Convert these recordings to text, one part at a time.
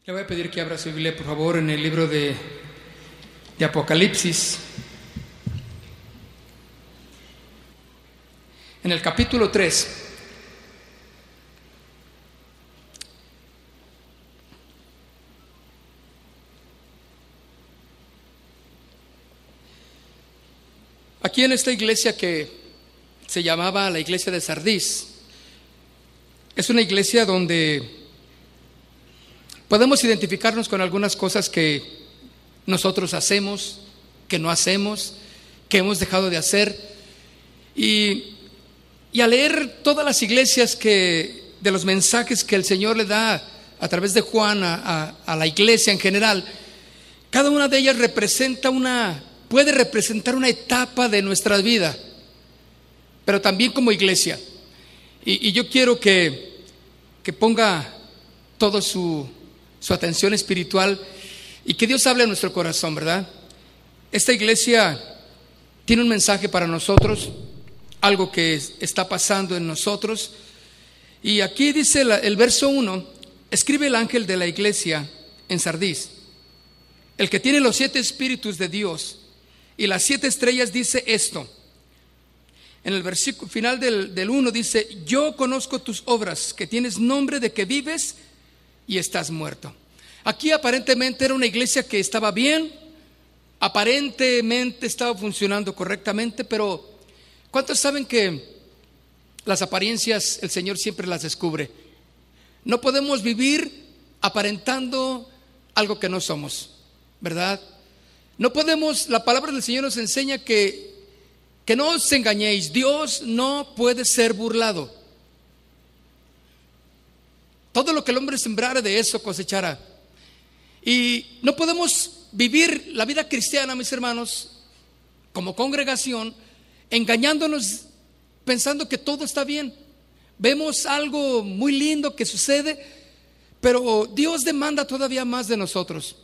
Le voy a pedir que abra su Biblia, por favor, en el libro de Apocalipsis, en el capítulo 3. Aquí en esta iglesia que se llamaba la iglesia de Sardis, es una iglesia donde podemos identificarnos con algunas cosas que nosotros hacemos, que no hacemos, que hemos dejado de hacer. Y al leer todas las iglesias de los mensajes que el Señor le da a través de Juan a la iglesia en general, cada una de ellas puede representar una etapa de nuestra vida, pero también como iglesia. Y yo quiero que ponga todo su atención espiritual y que Dios hable a nuestro corazón, ¿verdad? Esta iglesia tiene un mensaje para nosotros, algo que está pasando en nosotros. Y aquí dice el verso 1, escribe el ángel de la iglesia en Sardis, el que tiene los 7 espíritus de Dios y las 7 estrellas, dice esto. En el versículo final del 1 dice: yo conozco tus obras, que tienes nombre de que vives y estás muerto. Aquí aparentemente era una iglesia que estaba bien, aparentemente estaba funcionando correctamente, pero ¿cuántos saben que las apariencias el Señor siempre las descubre? No podemos vivir aparentando algo que no somos, ¿verdad? No podemos, la palabra del Señor nos enseña que no os engañéis, Dios no puede ser burlado. Todo lo que el hombre sembrare, de eso cosechará. Y no podemos vivir la vida cristiana, mis hermanos, como congregación, engañándonos, pensando que todo está bien. Vemos algo muy lindo que sucede, pero Dios demanda todavía más de nosotros.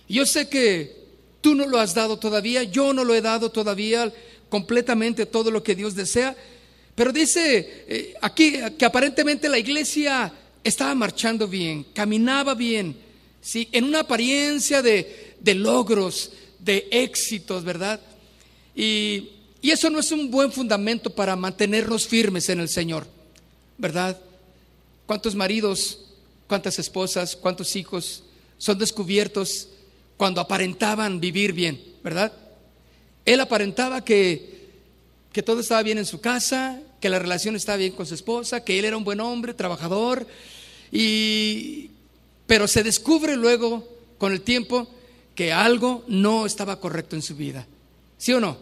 Yo sé que tú no lo has dado todavía, yo no lo he dado todavía completamente todo lo que Dios desea, pero dice aquí que aparentemente la iglesia estaba marchando bien, caminaba bien, ¿sí? En una apariencia de logros, de éxitos, ¿verdad? Y eso no es un buen fundamento para mantenernos firmes en el Señor, ¿verdad? ¿Cuántos maridos, cuántas esposas, cuántos hijos son descubiertos cuando aparentaban vivir bien, ¿verdad? Él aparentaba que todo estaba bien en su casa, que la relación estaba bien con su esposa, que él era un buen hombre, trabajador, pero se descubre luego con el tiempo que algo no estaba correcto en su vida. ¿Sí o no?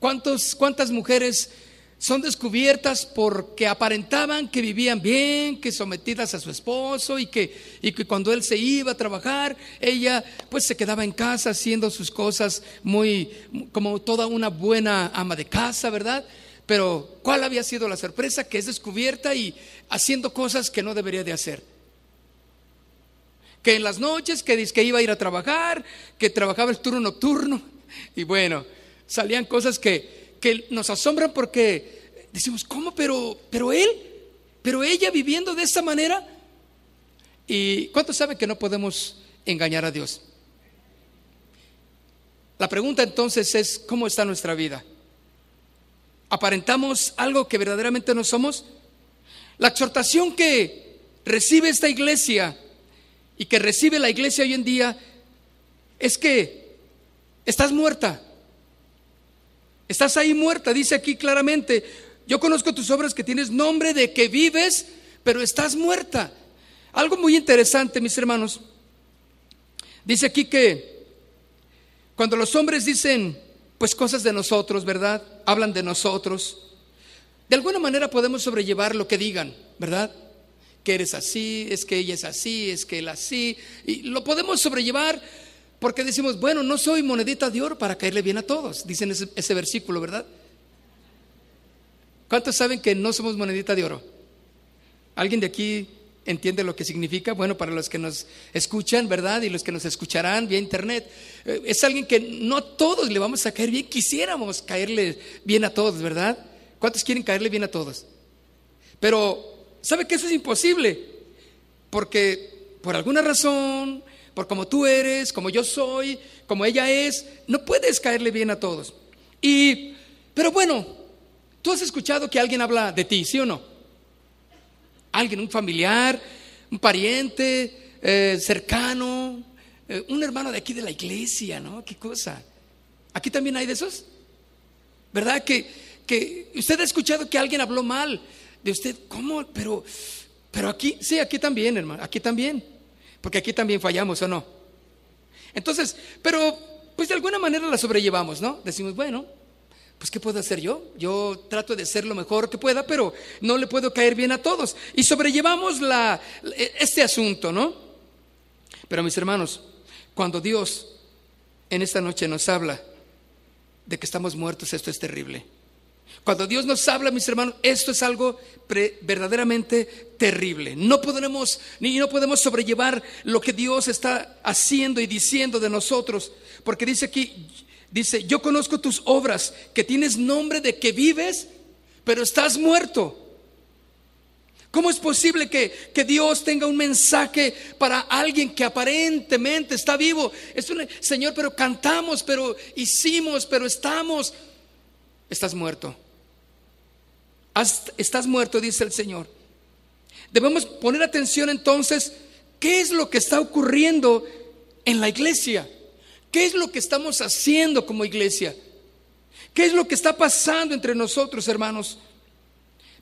¿Cuántas mujeres son descubiertas porque aparentaban que vivían bien, que sometidas a su esposo, y que cuando él se iba a trabajar, ella pues se quedaba en casa haciendo sus cosas como toda una buena ama de casa, ¿verdad? Pero ¿cuál había sido la sorpresa? Que es descubierta y haciendo cosas que no debería de hacer. Que en las noches que dice que iba a ir a trabajar, que trabajaba el turno nocturno, y bueno, salían cosas que nos asombran porque decimos, ¿cómo? Pero ella viviendo de esa manera. ¿Y cuántos saben que no podemos engañar a Dios? La pregunta entonces es, ¿cómo está nuestra vida? ¿Aparentamos algo que verdaderamente no somos? La exhortación que recibe esta iglesia y que recibe la iglesia hoy en día es que estás muerta. Estás ahí muerta, dice aquí claramente: yo conozco tus obras, que tienes nombre de que vives, pero estás muerta. Algo muy interesante, mis hermanos. Dice aquí que cuando los hombres dicen pues cosas de nosotros, ¿verdad? Hablan de nosotros. De alguna manera podemos sobrellevar lo que digan, ¿verdad? Que eres así, es que ella es así, es que él así. Y lo podemos sobrellevar porque decimos, bueno, no soy monedita de oro para caerle bien a todos. Dicen ese versículo, ¿verdad? ¿Cuántos saben que no somos monedita de oro? ¿Alguien de aquí entiende lo que significa? Bueno, para los que nos escuchan, ¿verdad? Y los que nos escucharán vía internet, es alguien que no a todos le vamos a caer bien. Quisiéramos caerle bien a todos, ¿verdad? ¿Cuántos quieren caerle bien a todos? Pero ¿sabe que eso es imposible? Porque por alguna razón, por como tú eres, como yo soy, como ella es, no puedes caerle bien a todos. Pero bueno, tú has escuchado que alguien habla de ti, ¿sí o no? Alguien, un familiar, un pariente, cercano, un hermano de aquí de la iglesia, ¿no? ¿Qué cosa? ¿Aquí también hay de esos? ¿Verdad? Que usted ha escuchado que alguien habló mal de usted. ¿Cómo? Pero aquí, sí, aquí también, hermano, aquí también. Porque aquí también fallamos, ¿o no? Entonces, pero pues de alguna manera la sobrellevamos, ¿no? Decimos, bueno, pues ¿qué puedo hacer yo? Yo trato de ser lo mejor que pueda, pero no le puedo caer bien a todos. Y sobrellevamos este asunto, ¿no? Pero mis hermanos, cuando Dios en esta noche nos habla de que estamos muertos, esto es terrible. Cuando Dios nos habla, mis hermanos, esto es algo verdaderamente terrible. No podemos sobrellevar lo que Dios está haciendo y diciendo de nosotros, porque dice aquí, yo conozco tus obras, que tienes nombre de que vives, pero estás muerto. ¿Cómo es posible que Dios tenga un mensaje para alguien que aparentemente está vivo? Señor, pero cantamos, pero hicimos, pero estamos. Estás muerto. Estás muerto, dice el Señor. Debemos poner atención entonces, ¿qué es lo que está ocurriendo en la iglesia? ¿Qué es lo que estamos haciendo como iglesia? ¿Qué es lo que está pasando entre nosotros, hermanos?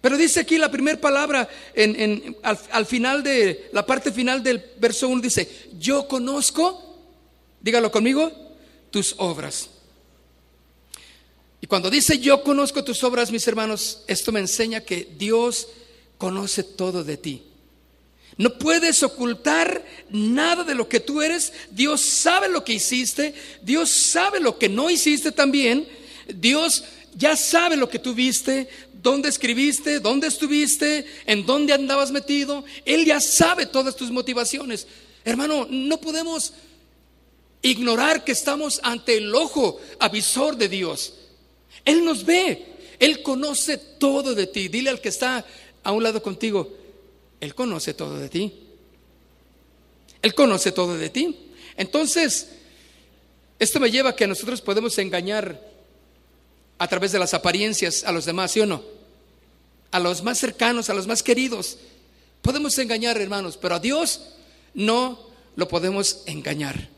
Pero dice aquí la primera palabra al final de la parte final del verso 1, dice, yo conozco, dígalo conmigo, tus obras. Y cuando dice yo conozco tus obras, mis hermanos, esto me enseña que Dios conoce todo de ti. No puedes ocultar nada de lo que tú eres. Dios sabe lo que hiciste, Dios sabe lo que no hiciste también. Dios ya sabe lo que tú viste, dónde escribiste, dónde estuviste, en dónde andabas metido. Él ya sabe todas tus motivaciones. Hermano, no podemos ignorar que estamos ante el ojo avisor de Dios. Él nos ve, Él conoce todo de ti. Dile al que está a un lado contigo, Él conoce todo de ti. Él conoce todo de ti. Entonces, esto me lleva a que nosotros podemos engañar a través de las apariencias a los demás, ¿sí o no? A los más cercanos, a los más queridos. Podemos engañar, hermanos, pero a Dios no lo podemos engañar.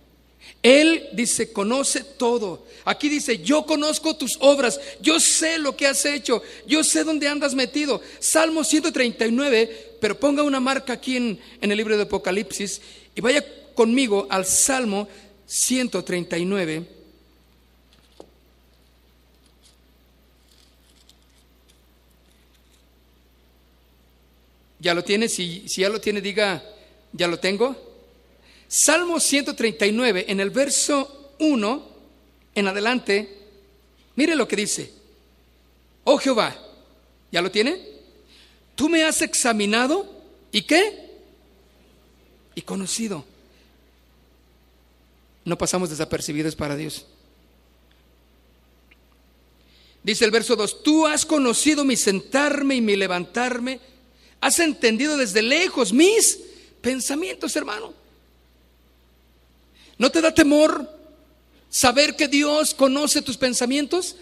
Él dice, conoce todo. Aquí dice, yo conozco tus obras, yo sé lo que has hecho, yo sé dónde andas metido. Salmo 139, pero ponga una marca aquí en el libro de Apocalipsis y vaya conmigo al Salmo 139. ¿Ya lo tiene? Si ya lo tiene, diga, ¿ya lo tengo? Salmo 139, en el verso 1 en adelante, mire lo que dice. Oh Jehová, ¿ya lo tiene? Tú me has examinado, ¿y qué? Y conocido. No pasamos desapercibidos para Dios. Dice el verso 2, tú has conocido mi sentarme y mi levantarme, has entendido desde lejos mis pensamientos, hermano. ¿No te da temor saber que Dios conoce tus pensamientos?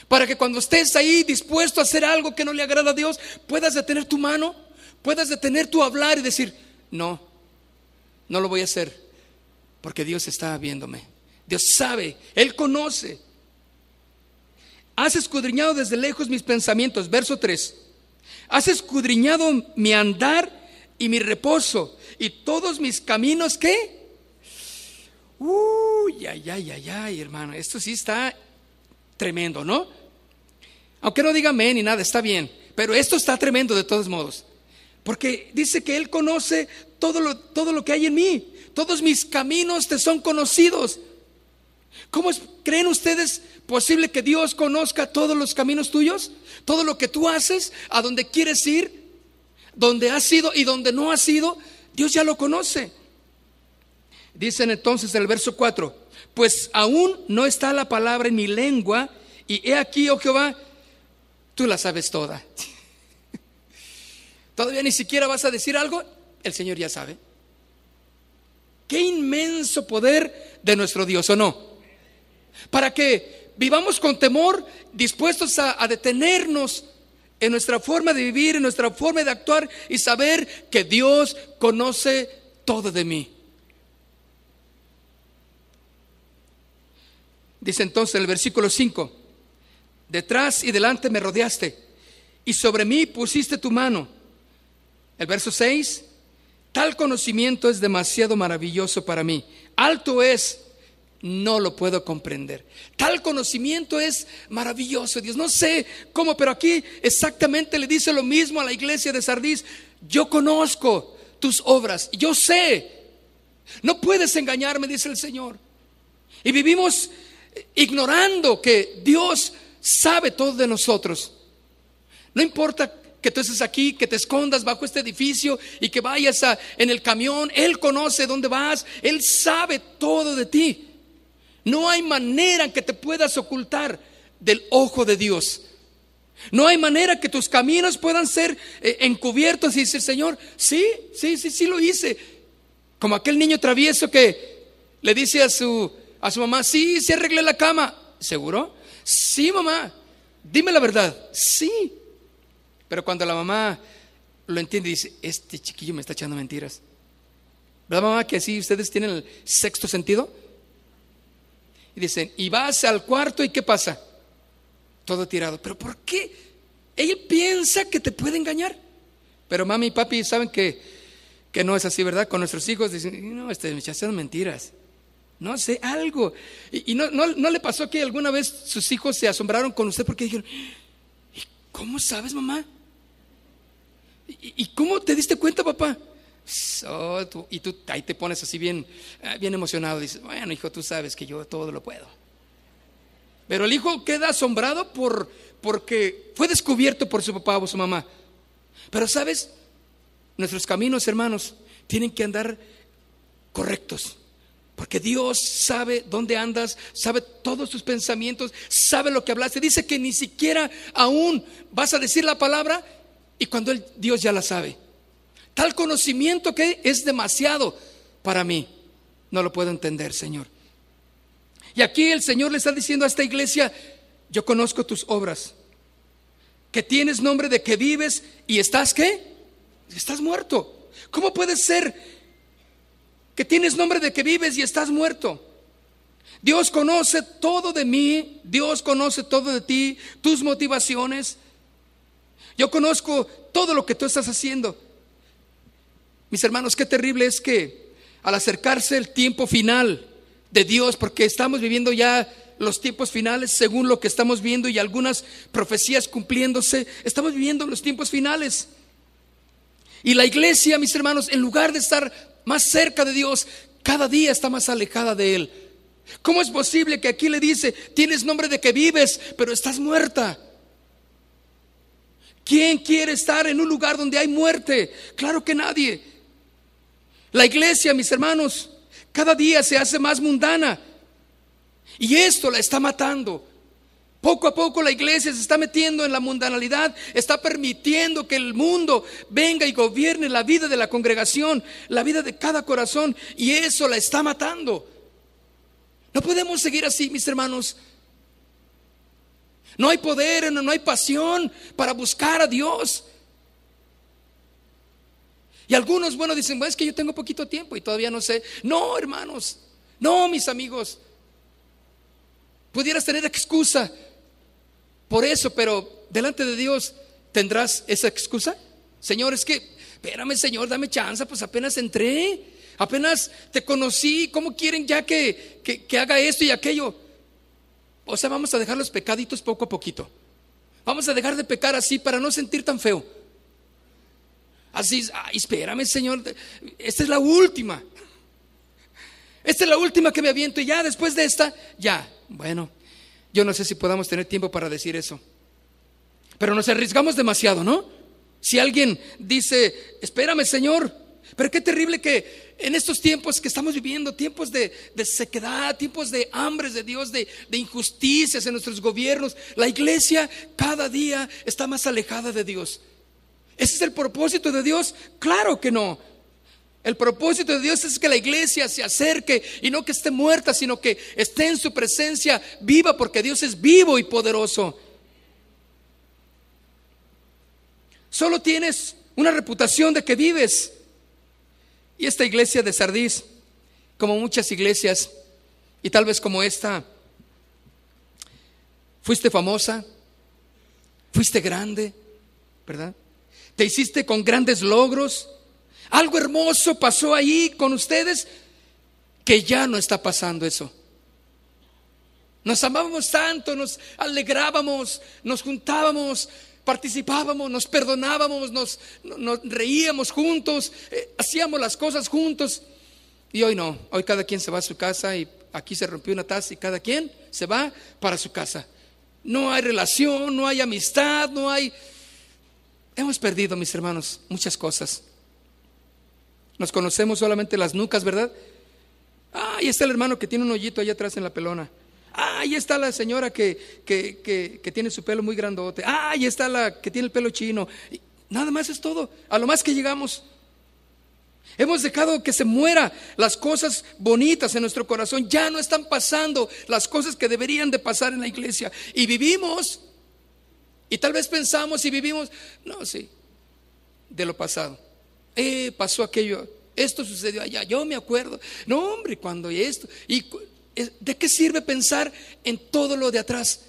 Para que cuando estés ahí dispuesto a hacer algo que no le agrada a Dios, puedas detener tu mano, puedas detener tu hablar y decir, no lo voy a hacer, porque Dios está viéndome. Dios sabe, Él conoce. Has escudriñado desde lejos mis pensamientos. Verso 3. Has escudriñado mi andar y mi reposo y todos mis caminos, ¿qué? Ay, hermano, esto sí está tremendo, ¿no? Aunque no diga amén ni nada, está bien, pero esto está tremendo de todos modos, porque dice que Él conoce todo lo que hay en mí. Todos mis caminos te son conocidos. ¿Cómo creen ustedes posible que Dios conozca todos los caminos tuyos? Todo lo que tú haces, a donde quieres ir, donde has ido y donde no has ido, Dios ya lo conoce. Dicen entonces en el verso 4, pues aún no está la palabra en mi lengua, y he aquí, oh Jehová, tú la sabes toda. Todavía ni siquiera vas a decir algo, el Señor ya sabe. Qué inmenso poder de nuestro Dios, ¿o no? Para que vivamos con temor, dispuestos a detenernos en nuestra forma de vivir, en nuestra forma de actuar y saber que Dios conoce todo de mí. Dice entonces en el versículo 5: detrás y delante me rodeaste y sobre mí pusiste tu mano. El verso 6: tal conocimiento es demasiado maravilloso para mí. Alto es, no lo puedo comprender. Tal conocimiento es maravilloso, Dios. No sé cómo, pero aquí exactamente le dice lo mismo a la iglesia de Sardis. Yo conozco tus obras, yo sé. No puedes engañarme, dice el Señor. Y vivimos ignorando que Dios sabe todo de nosotros. No importa que tú estés aquí, que te escondas bajo este edificio y que vayas en el camión. Él conoce dónde vas, Él sabe todo de ti. No hay manera en que te puedas ocultar del ojo de Dios. No hay manera que tus caminos puedan ser encubiertos y decir: Señor, sí lo hice. Como aquel niño travieso que le dice a su mamá: sí arreglé la cama. ¿Seguro? Sí, mamá, dime la verdad. Sí. Pero cuando la mamá lo entiende, dice: este chiquillo me está echando mentiras. ¿Verdad, mamá, que así ustedes tienen el sexto sentido? Y dicen: y vas al cuarto y ¿qué pasa? Todo tirado. ¿Pero por qué? Él piensa que te puede engañar. Pero mami y papi saben que no es así, ¿verdad? Con nuestros hijos dicen: no, me está echando mentiras. No sé, algo. Y no le pasó que alguna vez sus hijos se asombraron con usted porque dijeron: ¿y cómo sabes, mamá? ¿Y cómo te diste cuenta, papá? Y tú ahí te pones así bien emocionado. Dices: bueno, hijo, tú sabes que yo todo lo puedo. Pero el hijo queda asombrado porque fue descubierto por su papá o su mamá. Pero sabes, nuestros caminos, hermanos, tienen que andar correctos. Porque Dios sabe dónde andas, sabe todos tus pensamientos, sabe lo que hablaste. Dice que ni siquiera aún vas a decir la palabra y cuando Dios ya la sabe. Tal conocimiento que es demasiado para mí. No lo puedo entender, Señor. Y aquí el Señor le está diciendo a esta iglesia: yo conozco tus obras, que tienes nombre de que vives y estás ¿qué? Estás muerto. ¿Cómo puede ser que tienes nombre de que vives y estás muerto? Dios conoce todo de mí, Dios conoce todo de ti, tus motivaciones. Yo conozco todo lo que tú estás haciendo. Mis hermanos, qué terrible es que al acercarse el tiempo final de Dios, porque estamos viviendo ya los tiempos finales según lo que estamos viendo y algunas profecías cumpliéndose, estamos viviendo los tiempos finales. Y la iglesia, mis hermanos, en lugar de estar más cerca de Dios, cada día está más alejada de Él. ¿Cómo es posible que aquí le dice: tienes nombre de que vives, pero estás muerta? ¿Quién quiere estar en un lugar donde hay muerte? Claro que nadie. La iglesia, mis hermanos, cada día se hace más mundana y esto la está matando. Poco a poco la iglesia se está metiendo en la mundanalidad, está permitiendo que el mundo venga y gobierne la vida de la congregación, la vida de cada corazón, y eso la está matando. No podemos seguir así, mis hermanos. No hay poder, no hay pasión para buscar a Dios. Y algunos, bueno, dicen: bueno, es que yo tengo poquito tiempo y todavía no sé. No, hermanos, no, mis amigos. Pudieras tener excusa por eso, pero delante de Dios ¿tendrás esa excusa? Señor, es que, espérame, Señor, dame chance, pues apenas entré, apenas te conocí. ¿Cómo quieren ya que haga esto y aquello? O sea, vamos a dejar los pecaditos poco a poquito. Vamos a dejar de pecar así para no sentir tan feo. Así, espérame, Señor, esta es la última. Esta es la última que me aviento y ya después de esta, ya. Bueno, yo no sé si podamos tener tiempo para decir eso. Pero nos arriesgamos demasiado, ¿no? Si alguien dice: espérame, Señor. Pero qué terrible que en estos tiempos que estamos viviendo, tiempos de sequedad, tiempos de hambres de Dios, de injusticias en nuestros gobiernos, la iglesia cada día está más alejada de Dios. ¿Ese es el propósito de Dios? Claro que no. El propósito de Dios es que la iglesia se acerque y no que esté muerta, sino que esté en su presencia viva, porque Dios es vivo y poderoso. Solo tienes una reputación de que vives. Y esta iglesia de Sardis, como muchas iglesias, y tal vez como esta, fuiste famosa, fuiste grande, ¿verdad? Te hiciste con grandes logros. Algo hermoso pasó ahí con ustedes que ya no está pasando eso. Nos amábamos tanto, nos alegrábamos, nos juntábamos, participábamos, nos perdonábamos, nos reíamos juntos, hacíamos las cosas juntos. Y hoy no, hoy cada quien se va a su casa y aquí se rompió una taza y cada quien se va para su casa. No hay relación, no hay amistad, no hay... Hemos perdido, mis hermanos, muchas cosas. Nos conocemos solamente las nucas, ¿verdad? Ahí está el hermano que tiene un hoyito allá atrás en la pelona. Ahí está la señora que tiene su pelo muy grandote. Ahí está la que tiene el pelo chino. Y nada más es todo. A lo más que llegamos. Hemos dejado que se muera las cosas bonitas en nuestro corazón. Ya no están pasando las cosas que deberían de pasar en la iglesia. Y vivimos, y tal vez pensamos y vivimos, no, sí, de lo pasado. Pasó aquello, esto sucedió allá, yo me acuerdo. No, hombre, cuando esto. ¿Y de qué sirve pensar en todo lo de atrás?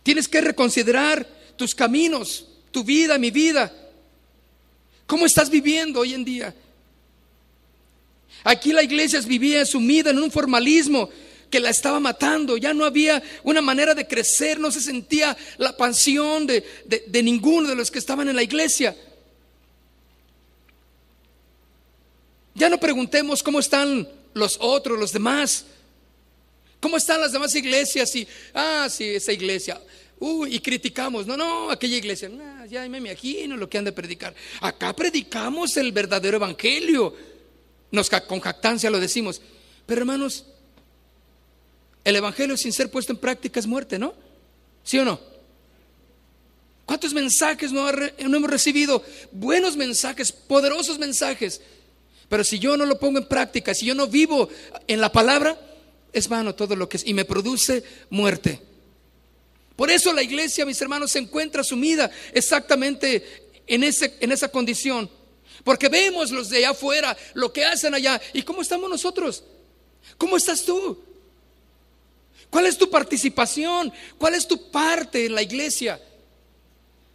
Tienes que reconsiderar tus caminos, tu vida, mi vida. ¿Cómo estás viviendo hoy en día? Aquí la iglesia vivía sumida en un formalismo que la estaba matando. Ya no había una manera de crecer, no se sentía la pasión de ninguno de los que estaban en la iglesia. Ya no preguntemos cómo están los otros, los demás. ¿Cómo están las demás iglesias? Y, sí, esa iglesia. Y criticamos. No, aquella iglesia. Ya me imagino lo que han de predicar. Acá predicamos el verdadero evangelio. Con jactancia lo decimos. Pero hermanos, el evangelio sin ser puesto en práctica es muerte, ¿no? ¿Sí o no? ¿Cuántos mensajes no hemos recibido? Buenos mensajes, poderosos mensajes. Pero si yo no lo pongo en práctica, si yo no vivo en la palabra, es vano todo lo que es y me produce muerte. Por eso la iglesia, mis hermanos, se encuentra sumida exactamente en esa condición. Porque vemos los de allá afuera, lo que hacen allá. ¿Y cómo estamos nosotros? ¿Cómo estás tú? ¿Cuál es tu participación? ¿Cuál es tu parte en la iglesia?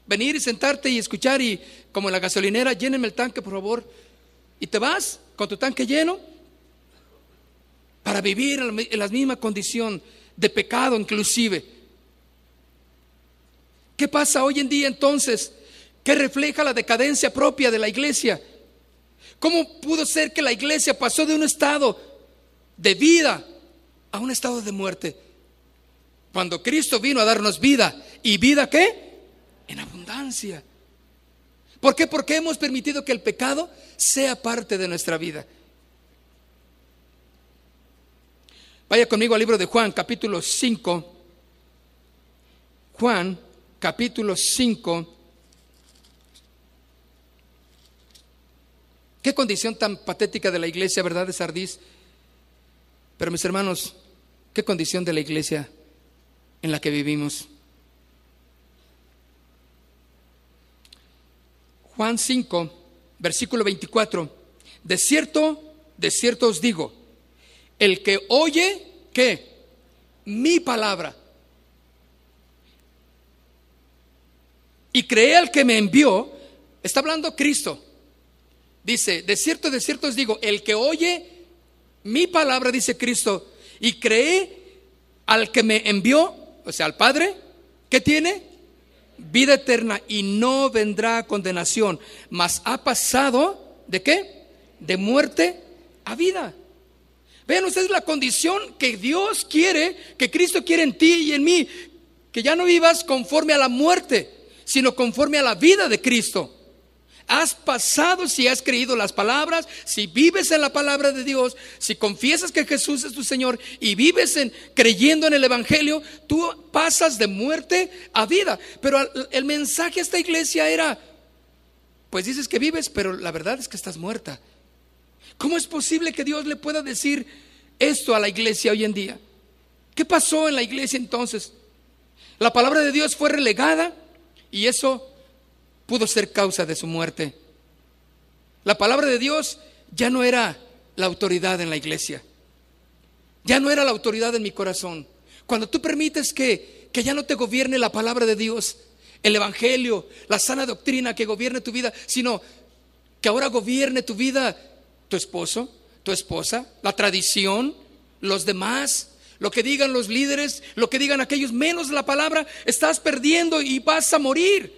Venir y sentarte y escuchar y como en la gasolinera, llénenme el tanque por favor. Y te vas con tu tanque lleno para vivir en la misma condición de pecado inclusive. ¿Qué pasa hoy en día entonces? ¿Qué refleja la decadencia propia de la iglesia? ¿Cómo pudo ser que la iglesia pasó de un estado de vida a un estado de muerte? Cuando Cristo vino a darnos vida. ¿Y vida qué? En abundancia. ¿Por qué? Porque hemos permitido que el pecado sea parte de nuestra vida. Vaya conmigo al libro de Juan, capítulo 5. Juan, capítulo 5. Qué condición tan patética de la iglesia, ¿verdad? De Sardis. Pero mis hermanos, qué condición de la iglesia en la que vivimos. Juan 5, versículo 24. De cierto os digo, el que oye, ¿qué? Mi palabra. Y cree al que me envió, está hablando Cristo. Dice, de cierto os digo, el que oye mi palabra, dice Cristo, y cree al que me envió, o sea, al Padre, ¿qué tiene? Vida eterna y no vendrá condenación, mas ha pasado, ¿de qué? De muerte a vida. Vean ustedes la condición que Dios quiere, que Cristo quiere en ti y en mí, que ya no vivas conforme a la muerte, sino conforme a la vida de Cristo. Has pasado, si has creído las palabras, si vives en la palabra de Dios, si confiesas que Jesús es tu Señor y vives creyendo en el Evangelio, tú pasas de muerte a vida. Pero el mensaje a esta iglesia era: pues dices que vives, pero la verdad es que estás muerta. ¿Cómo es posible que Dios le pueda decir esto a la iglesia hoy en día? ¿Qué pasó en la iglesia entonces? La palabra de Dios fue relegada y eso pudo ser causa de su muerte. La palabra de Dios ya no era la autoridad en la iglesia. Ya no era la autoridad en mi corazón. Cuando tú permites que ya no te gobierne la palabra de Dios, el evangelio, la sana doctrina que gobierne tu vida, sino que ahora gobierne tu vida tu esposo, tu esposa, la tradición, los demás, lo que digan los líderes, lo que digan aquellos menos la palabra, estás perdiendo y vas a morir.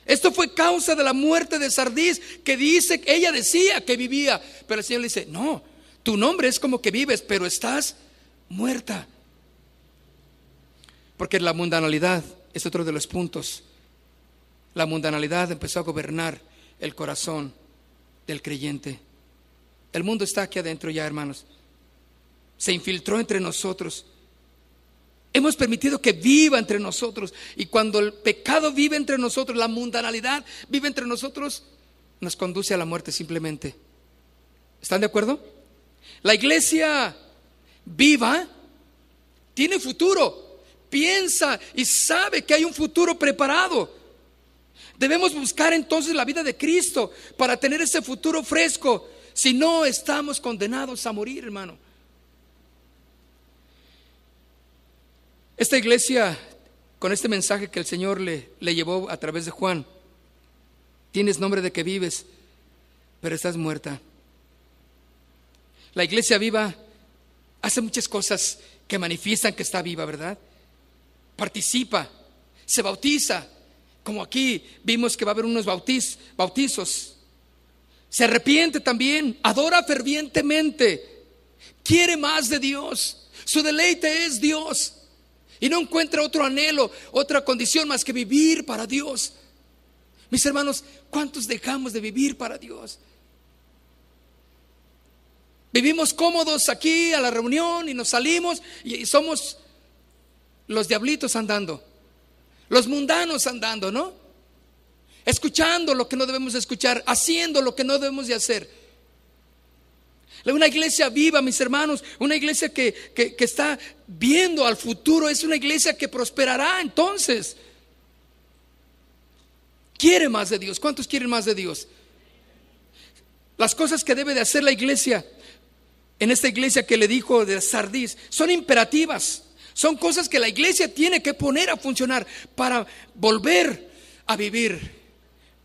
Esto fue causa de la muerte de Sardis, que ella decía que vivía, pero el Señor le dice, no, tu nombre es como que vives, pero estás muerta. Porque la mundanalidad es otro de los puntos. La mundanalidad empezó a gobernar el corazón del creyente. El mundo está aquí adentro ya, hermanos. Se infiltró entre nosotros. Hemos permitido que viva entre nosotros. Y cuando el pecado vive entre nosotros, la mundanalidad vive entre nosotros, nos conduce a la muerte simplemente. ¿Están de acuerdo? La iglesia viva tiene futuro, piensa y sabe que hay un futuro preparado. Debemos buscar entonces la vida de Cristo para tener ese futuro fresco. Si no, estamos condenados a morir, hermano. Esta iglesia, con este mensaje que el Señor le llevó a través de Juan, tienes nombre de que vives, pero estás muerta. La iglesia viva hace muchas cosas que manifiestan que está viva, ¿verdad? Participa, se bautiza, como aquí vimos que va a haber unos bautizos. Se arrepiente también, adora fervientemente, quiere más de Dios, su deleite es Dios. Y no encuentra otro anhelo, otra condición más que vivir para Dios. Mis hermanos, ¿cuántos dejamos de vivir para Dios? Vivimos cómodos aquí a la reunión y nos salimos y somos los diablitos andando, los mundanos andando, ¿no? Escuchando lo que no debemos escuchar, haciendo lo que no debemos de hacer. Una iglesia viva, mis hermanos, una iglesia que está viendo al futuro, es una iglesia que prosperará entonces. Quiere más de Dios. ¿Cuántos quieren más de Dios? Las cosas que debe de hacer la iglesia, en esta iglesia que le dijo de Sardis, son imperativas. Son cosas que la iglesia tiene que poner a funcionar para volver a vivir.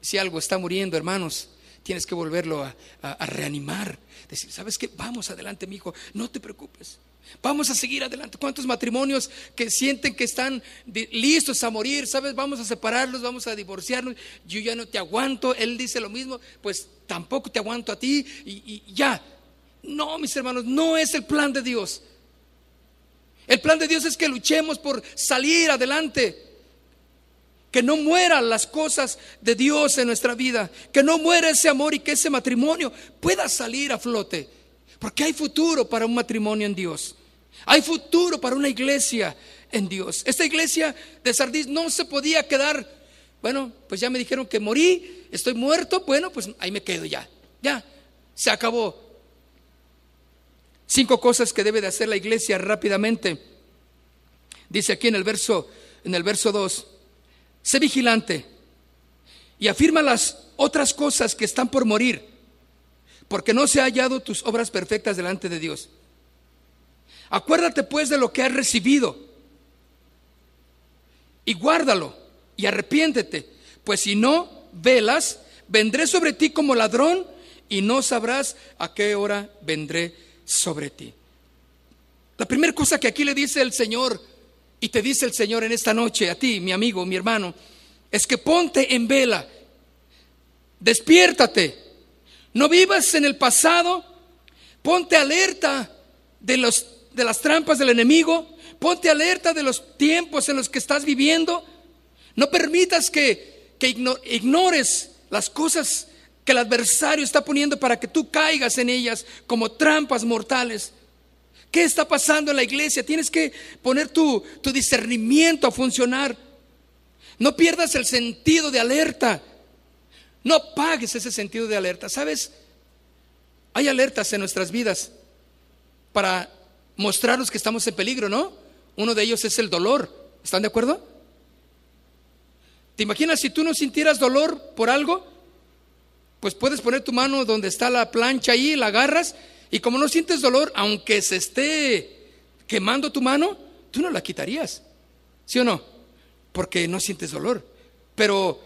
Si algo está muriendo, hermanos, tienes que volverlo a reanimar. Decir, ¿sabes qué? Vamos adelante, mi hijo, no te preocupes. Vamos a seguir adelante. ¿Cuántos matrimonios que sienten que están listos a morir? ¿Sabes? Vamos a separarlos, vamos a divorciarnos. Yo ya no te aguanto. Él dice lo mismo, pues tampoco te aguanto a ti y ya. No, mis hermanos, no es el plan de Dios. El plan de Dios es que luchemos por salir adelante. Que no mueran las cosas de Dios en nuestra vida, que no muera ese amor y que ese matrimonio pueda salir a flote, porque hay futuro para un matrimonio en Dios, hay futuro para una iglesia en Dios. Esta iglesia de Sardis no se podía quedar, bueno, pues ya me dijeron que morí, estoy muerto, bueno, pues ahí me quedo ya, se acabó. 5 cosas que debe de hacer la iglesia rápidamente. Dice aquí en el verso 2, sé vigilante y afirma las otras cosas que están por morir, porque no se ha hallado tus obras perfectas delante de Dios. Acuérdate pues de lo que has recibido y guárdalo y arrepiéntete, pues si no velas, vendré sobre ti como ladrón y no sabrás a qué hora vendré sobre ti. La primera cosa que aquí le dice el Señor, y te dice el Señor en esta noche a ti, mi amigo, mi hermano, es que ponte en vela, despiértate, no vivas en el pasado, ponte alerta de las trampas del enemigo, ponte alerta de los tiempos en los que estás viviendo. No permitas que ignores las cosas que el adversario está poniendo para que tú caigas en ellas como trampas mortales. ¿Qué está pasando en la iglesia? Tienes que poner tu discernimiento a funcionar. No pierdas el sentido de alerta. No apagues ese sentido de alerta. ¿Sabes? Hay alertas en nuestras vidas para mostrarnos que estamos en peligro, ¿no? Uno de ellos es el dolor. ¿Están de acuerdo? ¿Te imaginas si tú no sintieras dolor por algo? Pues puedes poner tu mano donde está la plancha ahí, la agarras, y como no sientes dolor, aunque se esté quemando tu mano, tú no la quitarías. ¿Sí o no? Porque no sientes dolor. Pero,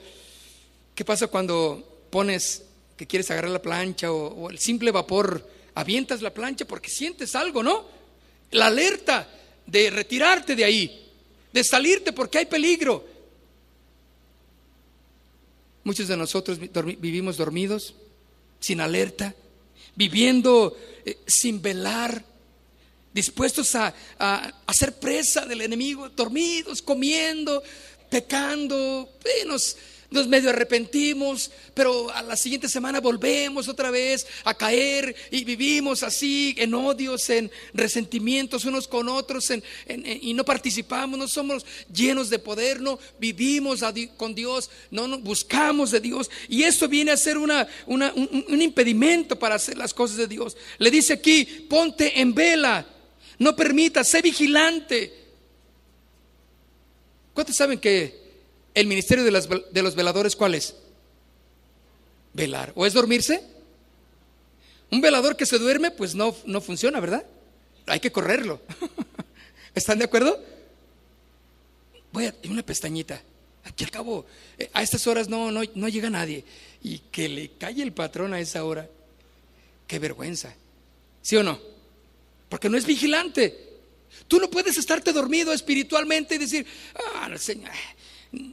¿qué pasa cuando pones que quieres agarrar la plancha o el simple vapor, avientas la plancha porque sientes algo, ¿no? La alerta de retirarte de ahí, de salirte porque hay peligro. Muchos de nosotros vivimos dormidos, sin alerta, viviendo sin velar, dispuestos a ser presa del enemigo, dormidos, comiendo, pecando, nos medio arrepentimos, pero a la siguiente semana volvemos otra vez a caer y vivimos así en odios, en resentimientos unos con otros, y no participamos, no somos llenos de poder, no vivimos con Dios, no buscamos de Dios, y esto viene a ser un impedimento para hacer las cosas de Dios. Le dice aquí: ponte en vela, no permitas, sé vigilante. ¿Cuántos saben que el ministerio de los veladores cuál es? Velar. ¿O es dormirse? Un velador que se duerme pues no funciona, ¿verdad? Hay que correrlo. ¿Están de acuerdo? Voy a una pestañita. Aquí al cabo, a estas horas no llega nadie. Y que le calle el patrón a esa hora. Qué vergüenza. ¿Sí o no? Porque no es vigilante. Tú no puedes estarte dormido espiritualmente y decir: Señor,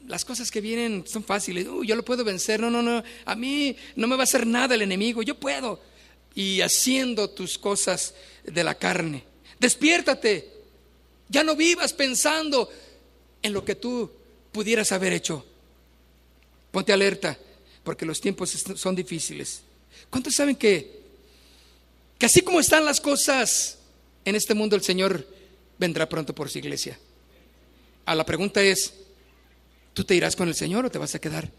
las cosas que vienen son fáciles, yo lo puedo vencer, no, a mí no me va a hacer nada el enemigo, yo puedo. Y haciendo tus cosas de la carne. Despiértate, ya no vivas pensando en lo que tú pudieras haber hecho. Ponte alerta, porque los tiempos son difíciles. ¿Cuántos saben que así como están las cosas en este mundo, el Señor vendrá pronto por su iglesia? La pregunta es: ¿tú te irás con el Señor o te vas a quedar?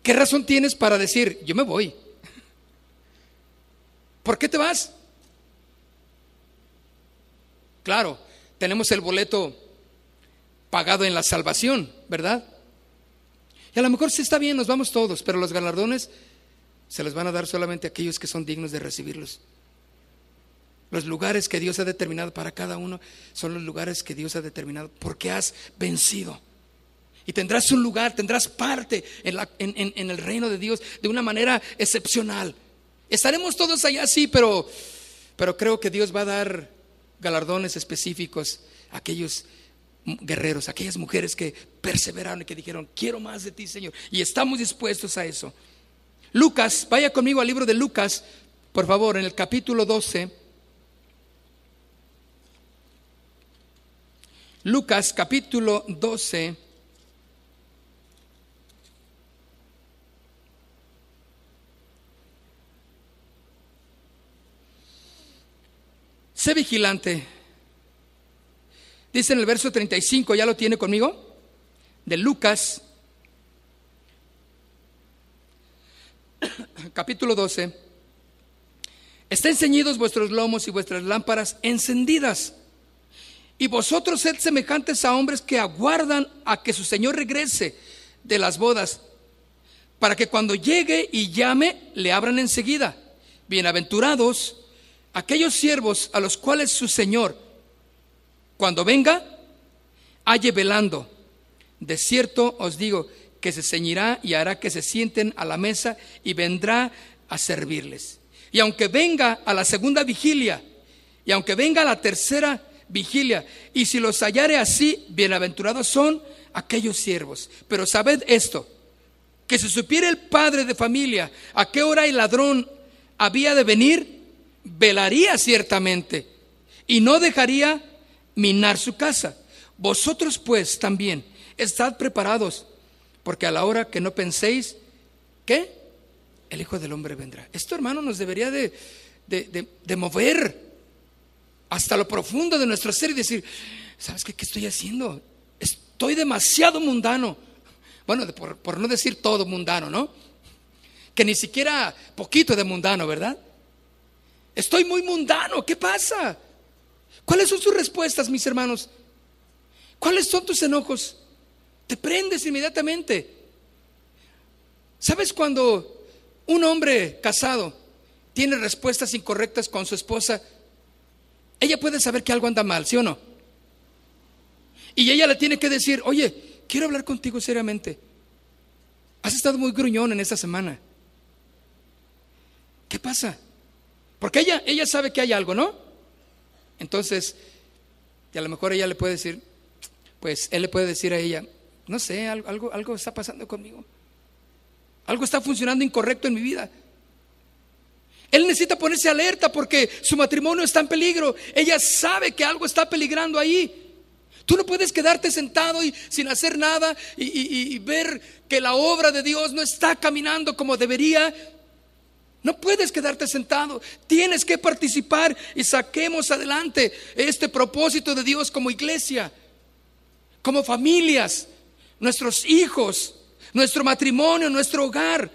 ¿Qué razón tienes para decir: yo me voy? ¿Por qué te vas? Claro, tenemos el boleto pagado en la salvación, ¿verdad? Y a lo mejor sí está bien, nos vamos todos, pero los galardones se les van a dar solamente a aquellos que son dignos de recibirlos. Los lugares que Dios ha determinado para cada uno son los lugares que Dios ha determinado porque has vencido. Y tendrás un lugar, tendrás parte en el reino de Dios de una manera excepcional. Estaremos todos allá, sí, pero creo que Dios va a dar galardones específicos a aquellos guerreros, a aquellas mujeres que perseveraron y que dijeron: quiero más de ti, Señor. Y estamos dispuestos a eso. Lucas, vaya conmigo al libro de Lucas, por favor, en el capítulo 12. Lucas capítulo 12. Sé vigilante. Dice en el verso 35, ¿ya lo tiene conmigo? De Lucas, capítulo 12. Estén ceñidos vuestros lomos y vuestras lámparas encendidas. Y vosotros sed semejantes a hombres que aguardan a que su Señor regrese de las bodas, para que cuando llegue y llame, le abran enseguida. Bienaventurados aquellos siervos a los cuales su Señor, cuando venga, halle velando. De cierto os digo que se ceñirá y hará que se sienten a la mesa y vendrá a servirles. Y aunque venga a la segunda vigilia, y aunque venga a la tercera vigilia, y si los hallare así, bienaventurados son aquellos siervos. Pero sabed esto, que si supiera el padre de familia a qué hora el ladrón había de venir, velaría ciertamente y no dejaría minar su casa. Vosotros pues también estad preparados, porque a la hora que no penséis, ¿qué? El Hijo del Hombre vendrá. Esto, hermano, nos debería de mover hasta lo profundo de nuestro ser y decir: ¿sabes qué estoy haciendo? Estoy demasiado mundano. Bueno, por no decir todo mundano, ¿no? Que ni siquiera poquito de mundano, ¿verdad? Estoy muy mundano, ¿qué pasa? ¿Cuáles son sus respuestas, mis hermanos? ¿Cuáles son tus enojos? Te prendes inmediatamente. ¿Sabes cuando un hombre casado tiene respuestas incorrectas con su esposa? Ella puede saber que algo anda mal, ¿sí o no? Y ella le tiene que decir: oye, quiero hablar contigo seriamente. Has estado muy gruñón en esta semana. ¿Qué pasa? Porque ella sabe que hay algo, ¿no? Entonces, y a lo mejor ella le puede decir, pues él le puede decir a ella: no sé, algo está pasando conmigo. Algo está funcionando incorrecto en mi vida. Él necesita ponerse alerta porque su matrimonio está en peligro. Ella sabe que algo está peligrando ahí. Tú no puedes quedarte sentado y sin hacer nada y ver que la obra de Dios no está caminando como debería. No puedes quedarte sentado. Tienes que participar y saquemos adelante este propósito de Dios como iglesia, como familias, nuestros hijos, nuestro matrimonio, nuestro hogar.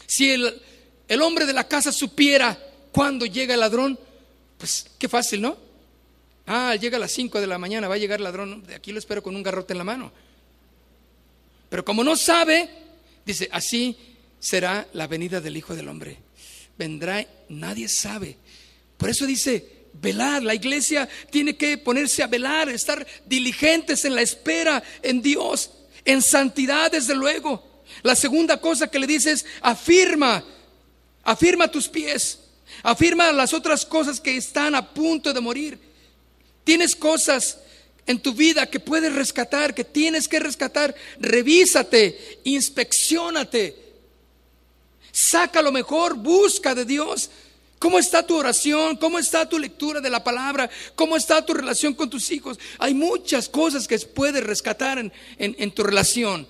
Si el hombre de la casa supiera cuándo llega el ladrón, pues qué fácil, ¿no? Llega a las 5 de la mañana, va a llegar el ladrón, de aquí lo espero con un garrote en la mano. Pero como no sabe, dice: así será la venida del Hijo del Hombre. Vendrá, nadie sabe. Por eso dice: velar. La iglesia tiene que ponerse a velar, estar diligentes en la espera en Dios, en santidad, desde luego. La segunda cosa que le dice es: afirma tus pies, afirma las otras cosas que están a punto de morir. Tienes cosas en tu vida que puedes rescatar, que tienes que rescatar. Revísate, inspecciónate, saca lo mejor, busca de Dios. ¿Cómo está tu oración? ¿Cómo está tu lectura de la palabra? ¿Cómo está tu relación con tus hijos? Hay muchas cosas que puedes rescatar en tu relación.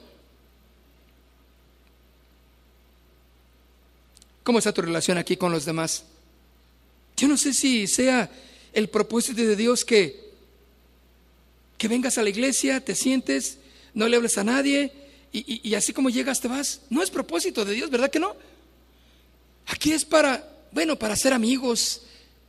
¿Cómo está tu relación aquí con los demás? Yo no sé si sea el propósito de Dios que vengas a la iglesia, te sientes, no le hables a nadie y así como llegas te vas. No es propósito de Dios, ¿verdad que no? Aquí es para ser amigos,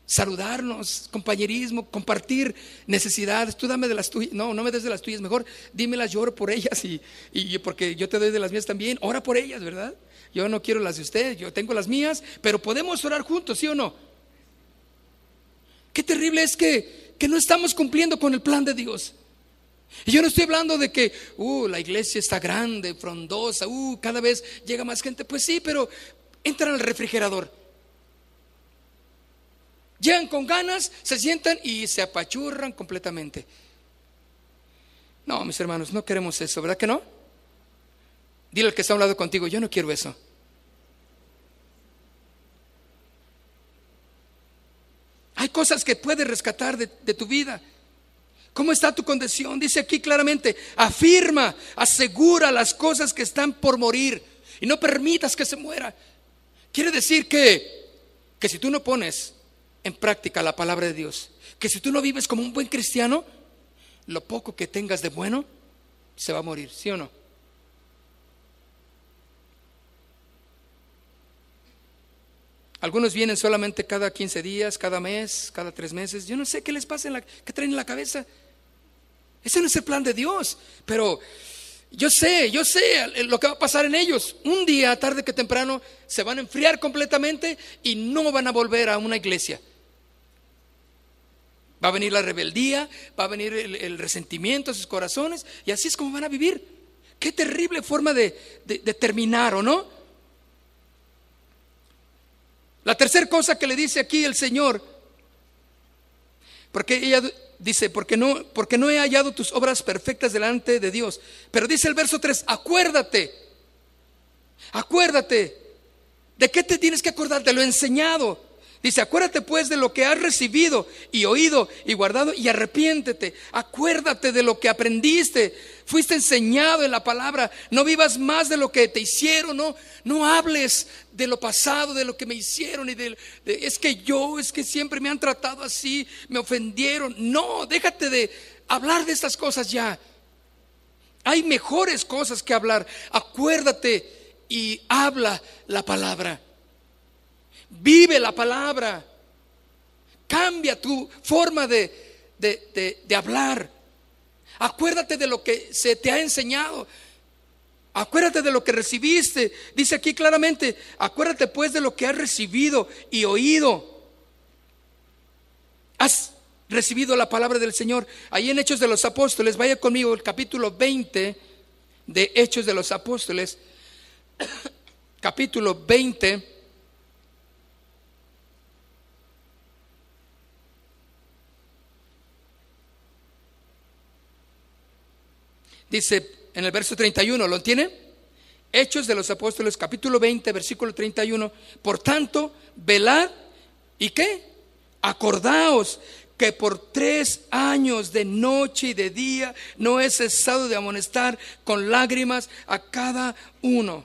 saludarnos, compañerismo, compartir necesidades. Tú dame de las tuyas, no me des de las tuyas, mejor dímelas, yo oro por ellas y porque yo te doy de las mías también. Ora por ellas, ¿verdad? Yo no quiero las de ustedes, yo tengo las mías, pero podemos orar juntos, ¿sí o no? Qué terrible es que no estamos cumpliendo con el plan de Dios. Y yo no estoy hablando de que la iglesia está grande, frondosa, cada vez llega más gente. Pues sí, pero entran al refrigerador, llegan con ganas, se sientan y se apachurran completamente. No, mis hermanos, no queremos eso, ¿verdad que no? Dile al que está a un lado contigo: yo no quiero eso. Hay cosas que puedes rescatar de tu vida. ¿Cómo está tu condición? Dice aquí claramente: afirma, asegura las cosas que están por morir y no permitas que se muera. Quiere decir que si tú no pones en práctica la palabra de Dios, que si tú no vives como un buen cristiano, lo poco que tengas de bueno se va a morir, ¿sí o no? Algunos vienen solamente cada 15 días, cada mes, cada 3 meses. Yo no sé qué les pasa, qué traen en la cabeza. Ese no es el plan de Dios. Pero yo sé lo que va a pasar en ellos. Un día, tarde que temprano, se van a enfriar completamente y no van a volver a una iglesia. Va a venir la rebeldía, va a venir el resentimiento a sus corazones, y así es como van a vivir. Qué terrible forma de terminar, ¿o no? La tercera cosa que le dice aquí el Señor, porque ella dice: porque no he hallado tus obras perfectas delante de Dios. Pero dice el verso 3: acuérdate. ¿De qué te tienes que acordar? De lo enseñado. Dice: acuérdate pues de lo que has recibido y oído y guardado, y arrepiéntete. Acuérdate de lo que aprendiste, fuiste enseñado en la palabra. No vivas más de lo que te hicieron. No hables de lo pasado, de lo que me hicieron es que siempre me han tratado así, me ofendieron. No, déjate de hablar de estas cosas ya. Hay mejores cosas que hablar. Acuérdate y habla la palabra. Vive la palabra. Cambia tu forma de hablar. Acuérdate de lo que se te ha enseñado. Acuérdate de lo que recibiste. Dice aquí claramente: acuérdate pues de lo que has recibido y oído. Has recibido la palabra del Señor. Ahí en Hechos de los Apóstoles, vaya conmigo, el capítulo 20 de Hechos de los Apóstoles. Capítulo 20. Dice en el verso 31, ¿lo tiene? Hechos de los Apóstoles, capítulo 20, versículo 31. Por tanto, velad, ¿y qué? Acordaos que por 3 años de noche y de día no he cesado de amonestar con lágrimas a cada uno.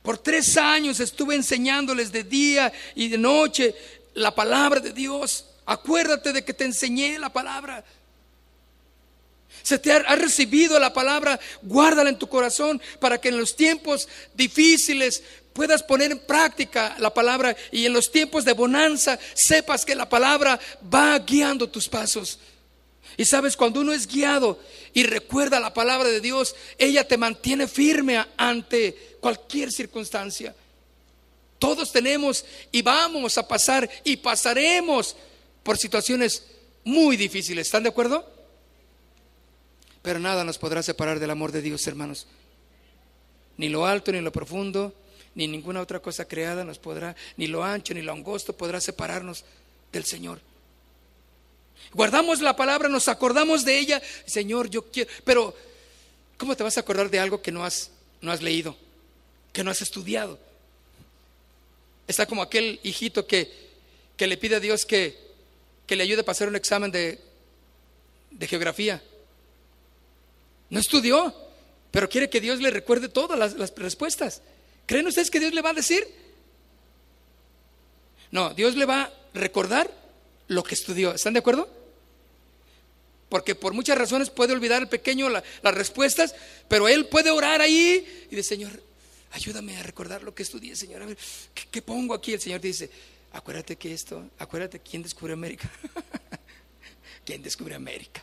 Por 3 años estuve enseñándoles de día y de noche la palabra de Dios. Acuérdate de que te enseñé la palabra. Se te ha recibido la palabra, guárdala en tu corazón para que en los tiempos difíciles puedas poner en práctica la palabra, y en los tiempos de bonanza sepas que la palabra va guiando tus pasos. Y sabes, cuando uno es guiado y recuerda la palabra de Dios, ella te mantiene firme ante cualquier circunstancia. Todos tenemos y vamos a pasar y pasaremos por situaciones muy difíciles. ¿Están de acuerdo? Pero nada nos podrá separar del amor de Dios, hermanos. Ni lo alto, ni lo profundo, ni ninguna otra cosa creada nos podrá, ni lo ancho, ni lo angosto podrá separarnos del Señor. Guardamos la palabra, nos acordamos de ella. Señor, yo quiero. Pero ¿cómo te vas a acordar de algo que no has leído, que no has estudiado? Está como aquel hijito que le pide a Dios que le ayude a pasar un examen de geografía. No estudió, pero quiere que Dios le recuerde todas las respuestas. ¿Creen ustedes que Dios le va a decir? No, Dios le va a recordar lo que estudió. ¿Están de acuerdo? Porque por muchas razones puede olvidar el pequeño las respuestas, pero él puede orar ahí y dice: Señor, ayúdame a recordar lo que estudié, Señor. A ver, ¿qué pongo aquí? El Señor dice: acuérdate que acuérdate, ¿quién descubrió América? ¿Quién descubrió América?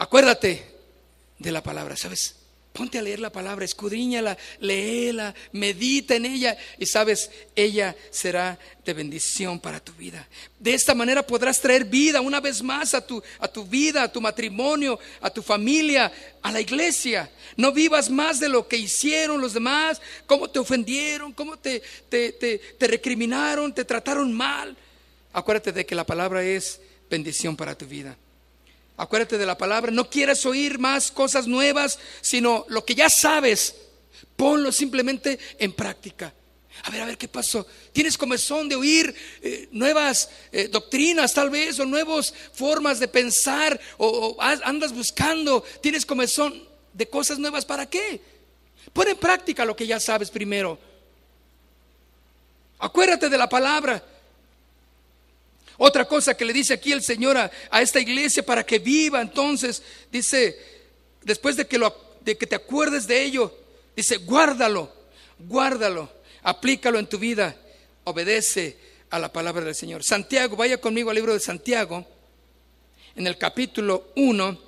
Acuérdate de la palabra, ¿sabes? Ponte a leer la palabra, escudriñala, léela, medita en ella, y sabes, ella será de bendición para tu vida. De esta manera podrás traer vida una vez más a tu vida, a tu matrimonio, a tu familia, a la iglesia. No vivas más de lo que hicieron los demás, cómo te ofendieron, cómo te recriminaron, te trataron mal. Acuérdate de que la palabra es bendición para tu vida. Acuérdate de la palabra. No quieras oír más cosas nuevas, sino lo que ya sabes, ponlo simplemente en práctica. A ver qué pasó. Tienes comezón de oír nuevas doctrinas tal vez, o nuevas formas de pensar, o andas buscando, tienes comezón de cosas nuevas. ¿Para qué? Pon en práctica lo que ya sabes primero. Acuérdate de la palabra. Otra cosa que le dice aquí el Señor a esta iglesia para que viva, entonces, dice, después de que te acuerdes de ello, dice: guárdalo, aplícalo en tu vida, obedece a la palabra del Señor. Santiago, vaya conmigo al libro de Santiago, en el capítulo 1,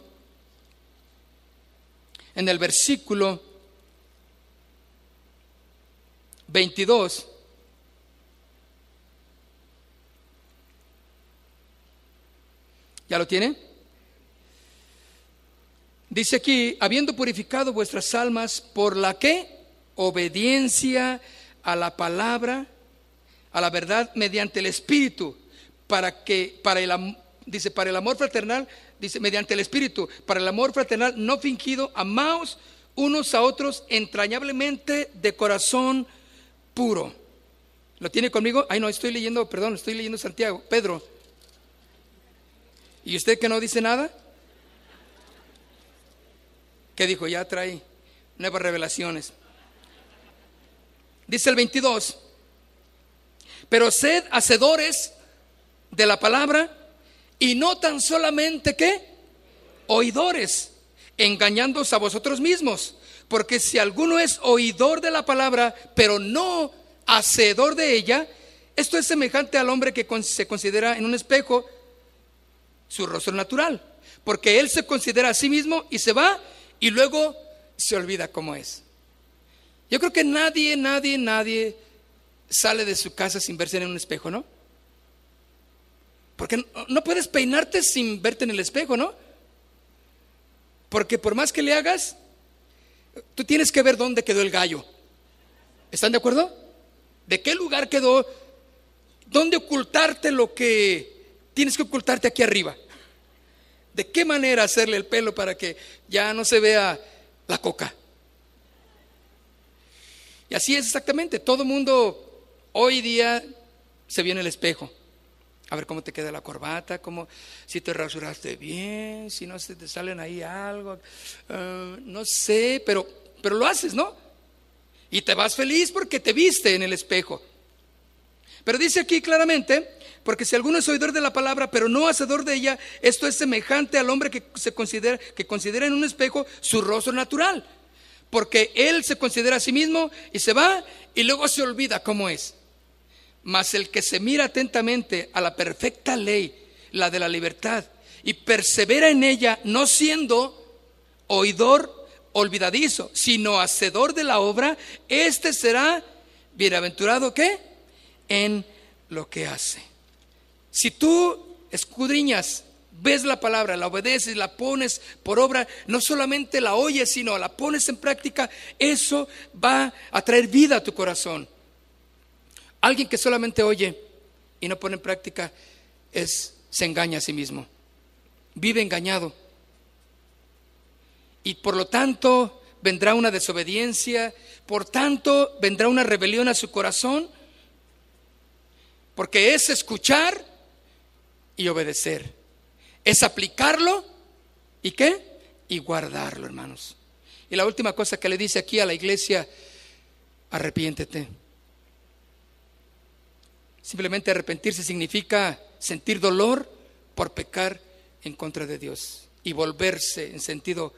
en el versículo 22. ¿Ya lo tiene? Dice aquí: habiendo purificado vuestras almas por la ¿qué? Obediencia a la palabra, a la verdad, mediante el Espíritu, para el amor fraternal, dice, mediante el Espíritu, para el amor fraternal no fingido, amaos unos a otros entrañablemente de corazón puro. ¿Lo tiene conmigo? Estoy leyendo Santiago, Pedro. ¿Y usted que no dice nada? ¿Qué dijo? Ya trae nuevas revelaciones. Dice el 22: pero sed hacedores de la palabra, y no tan solamente ¿qué? Oidores, engañándoos a vosotros mismos. Porque si alguno es oidor de la palabra, pero no hacedor de ella, esto es semejante al hombre que se considera en un espejo su rostro natural. Porque él se considera a sí mismo y se va y luego se olvida cómo es. Yo creo que nadie sale de su casa sin verse en un espejo, ¿no? Porque no puedes peinarte sin verte en el espejo, ¿no? Porque por más que le hagas, tú tienes que ver dónde quedó el gallo. ¿Están de acuerdo? ¿De qué lugar quedó? ¿Dónde ocultarte lo que tienes que ocultarte aquí arriba? ¿De qué manera hacerle el pelo para que ya no se vea la coca? Y así es exactamente. Todo mundo hoy día se ve en el espejo. A ver cómo te queda la corbata, si te rasuraste bien, si no se te salen ahí algo, no sé, pero lo haces, ¿no? Y te vas feliz porque te viste en el espejo. Pero dice aquí claramente, porque si alguno es oidor de la palabra, pero no hacedor de ella, esto es semejante al hombre que considera en un espejo su rostro natural. Porque él se considera a sí mismo y se va y luego se olvida cómo es. Mas el que se mira atentamente a la perfecta ley, la de la libertad, y persevera en ella, no siendo oidor olvidadizo, sino hacedor de la obra, este será bienaventurado, ¿qué? En lo que hace. Si tú escudriñas, ves la palabra, la obedeces, la pones por obra, no solamente la oyes, sino la pones en práctica, eso va a traer vida a tu corazón. Alguien que solamente oye y no pone en práctica se engaña a sí mismo, vive engañado. Y por lo tanto vendrá una desobediencia, por tanto vendrá una rebelión a su corazón, porque es escuchar y obedecer, es aplicarlo y ¿qué? Y guardarlo, hermanos. Y la última cosa que le dice aquí a la iglesia: arrepiéntete. Simplemente arrepentirse significa sentir dolor por pecar en contra de Dios y volverse en sentido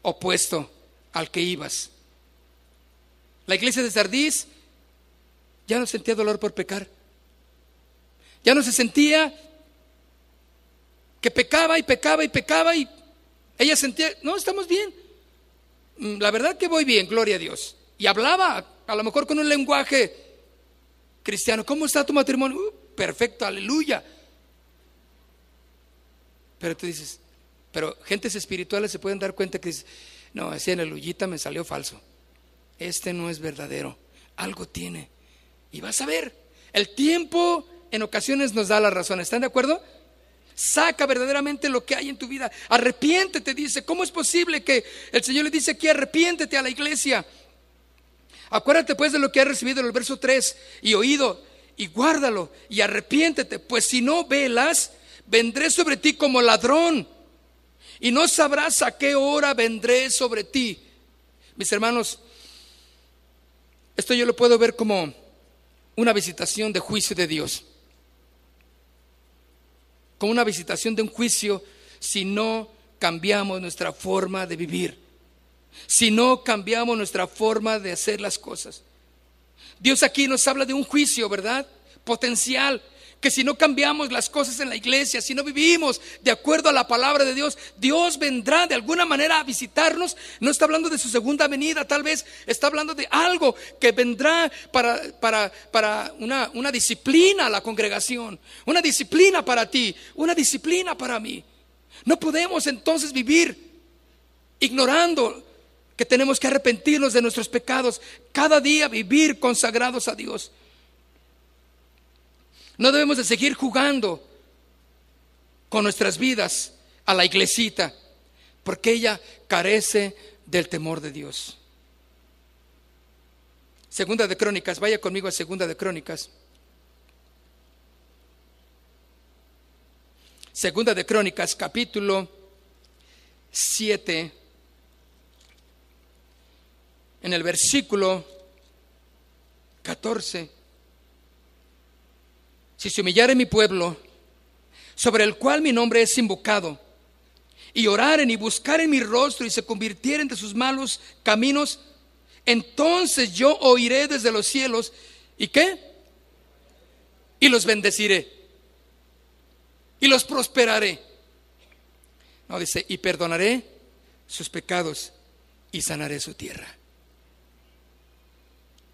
opuesto al que ibas. La iglesia de Sardis ya no sentía dolor por pecar. Ya no se sentía que pecaba y ella sentía, no, estamos bien. La verdad que voy bien, gloria a Dios. Y hablaba a lo mejor con un lenguaje cristiano. ¿Cómo está tu matrimonio? Perfecto, aleluya. Pero tú dices, pero gentes espirituales se pueden dar cuenta que no, ese aleluyita me salió falso. Este no es verdadero. Algo tiene. Y vas a ver, el tiempo en ocasiones nos da la razón. ¿Están de acuerdo? Saca verdaderamente lo que hay en tu vida. Arrepiéntete, dice. ¿Cómo es posible que el Señor le dice aquí, arrepiéntete a la iglesia? Acuérdate pues de lo que has recibido en el verso 3 y oído, y guárdalo y arrepiéntete, pues si no velas, vendré sobre ti como ladrón y no sabrás a qué hora vendré sobre ti. Mis hermanos, esto yo lo puedo ver como una visitación de juicio de Dios, como una visitación de un juicio si no cambiamos nuestra forma de vivir, si no cambiamos nuestra forma de hacer las cosas. Dios aquí nos habla de un juicio, ¿verdad? Potencial, que si no cambiamos las cosas en la iglesia, si no vivimos de acuerdo a la palabra de Dios, Dios vendrá de alguna manera a visitarnos. No está hablando de su segunda venida, tal vez está hablando de algo que vendrá para una disciplina a la congregación, una disciplina para ti, una disciplina para mí. No podemos entonces vivir ignorando que tenemos que arrepentirnos de nuestros pecados, cada día vivir consagrados a Dios. No debemos de seguir jugando con nuestras vidas a la iglesita, porque ella carece del temor de Dios. Segunda de Crónicas, vaya conmigo a Segunda de Crónicas. Segunda de Crónicas, capítulo 7. En el versículo 14, si se humillare mi pueblo, sobre el cual mi nombre es invocado, y oraren y buscaren mi rostro y se convirtieren de sus malos caminos, entonces yo oiré desde los cielos. ¿Y qué? Y los bendeciré y los prosperaré. No, dice, y perdonaré sus pecados y sanaré su tierra.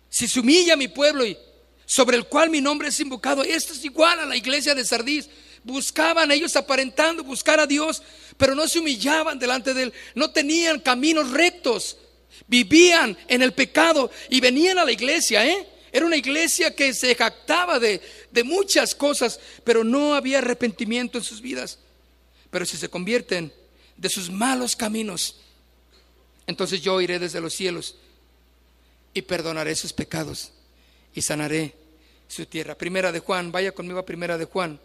Si se humilla mi pueblo y sobre el cual mi nombre es invocado. Esto es igual a la iglesia de Sardis. Buscaban ellos aparentando buscar a Dios, pero no se humillaban delante de Él. No tenían caminos rectos. Vivían en el pecado y venían a la iglesia, Era una iglesia que se jactaba de muchas cosas, pero no había arrepentimiento en sus vidas. Pero si se convierten de sus malos caminos, entonces yo iré desde los cielos y perdonaré sus pecados y sanaré su tierra. Primera de Juan, vaya conmigo a Primera de Juan.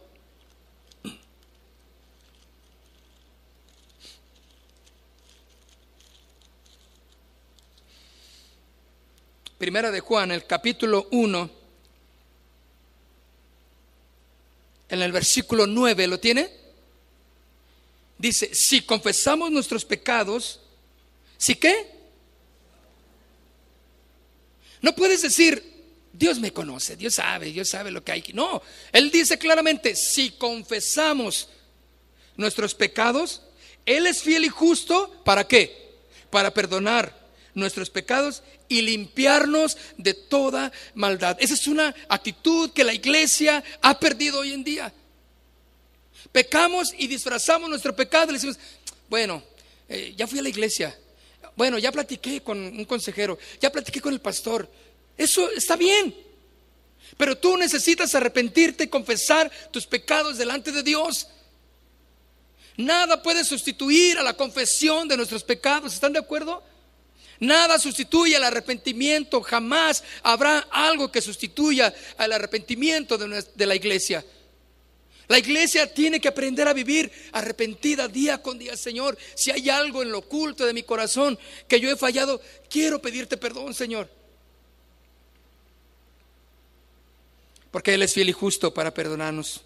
Primera de Juan, el capítulo 1, en el versículo 9, ¿lo tiene? Dice, si confesamos nuestros pecados, ¿sí qué? No puedes decir, Dios me conoce, Dios sabe lo que hay. No, Él dice claramente, si confesamos nuestros pecados, Él es fiel y justo, ¿para qué? Para perdonar nuestros pecados y limpiarnos de toda maldad. Esa es una actitud que la iglesia ha perdido hoy en día. Pecamos y disfrazamos nuestro pecado y le decimos, bueno, ya fui a la iglesia, bueno, ya platiqué con un consejero, ya platiqué con el pastor. Eso está bien, pero tú necesitas arrepentirte y confesar tus pecados delante de Dios. Nada puede sustituir a la confesión de nuestros pecados. ¿Están de acuerdo? Nada sustituye al arrepentimiento. Jamás habrá algo que sustituya al arrepentimiento de la iglesia. La iglesia tiene que aprender a vivir arrepentida día con día. Señor, si hay algo en lo oculto de mi corazón que yo he fallado, quiero pedirte perdón, Señor. Porque Él es fiel y justo para perdonarnos.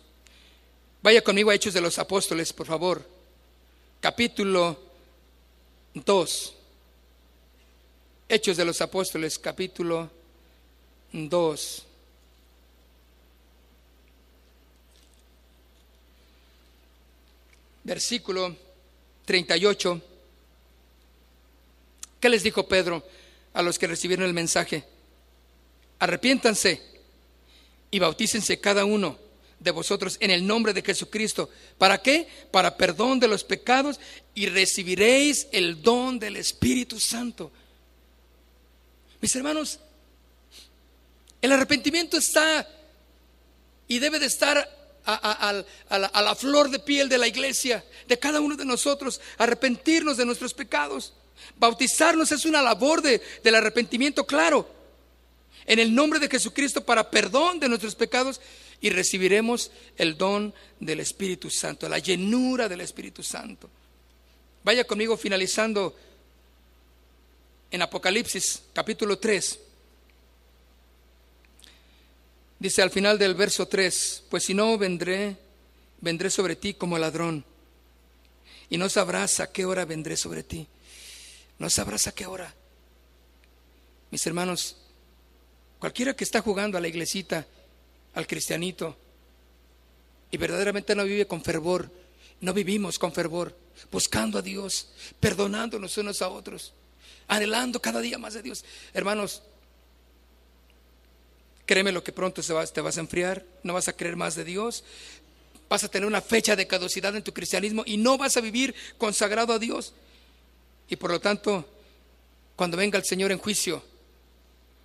Vaya conmigo a Hechos de los Apóstoles, por favor. Capítulo 2. Hechos de los Apóstoles, capítulo 2. Versículo 38. ¿Qué les dijo Pedro a los que recibieron el mensaje? Arrepiéntanse y bautícense cada uno de vosotros en el nombre de Jesucristo. ¿Para qué? Para perdón de los pecados, y recibiréis el don del Espíritu Santo. Mis hermanos, el arrepentimiento está y debe de estar a la flor de piel de la iglesia, de cada uno de nosotros. Arrepentirnos de nuestros pecados. Bautizarnos es una labor del arrepentimiento, claro, en el nombre de Jesucristo, para perdón de nuestros pecados, y recibiremos el don del Espíritu Santo, la llenura del Espíritu Santo. Vaya conmigo finalizando en Apocalipsis capítulo 3. Dice al final del verso 3, pues si no, vendré sobre ti como ladrón, y no sabrás a qué hora vendré sobre ti. No sabrás a qué hora. Mis hermanos, cualquiera que está jugando a la iglesita, al cristianito, y verdaderamente no vive con fervor, no vivimos con fervor, buscando a Dios, perdonándonos unos a otros, anhelando cada día más de Dios. Hermanos, créeme lo que pronto te vas a enfriar, no vas a creer más de Dios, vas a tener una fecha de caducidad en tu cristianismo y no vas a vivir consagrado a Dios. Y por lo tanto, cuando venga el Señor en juicio,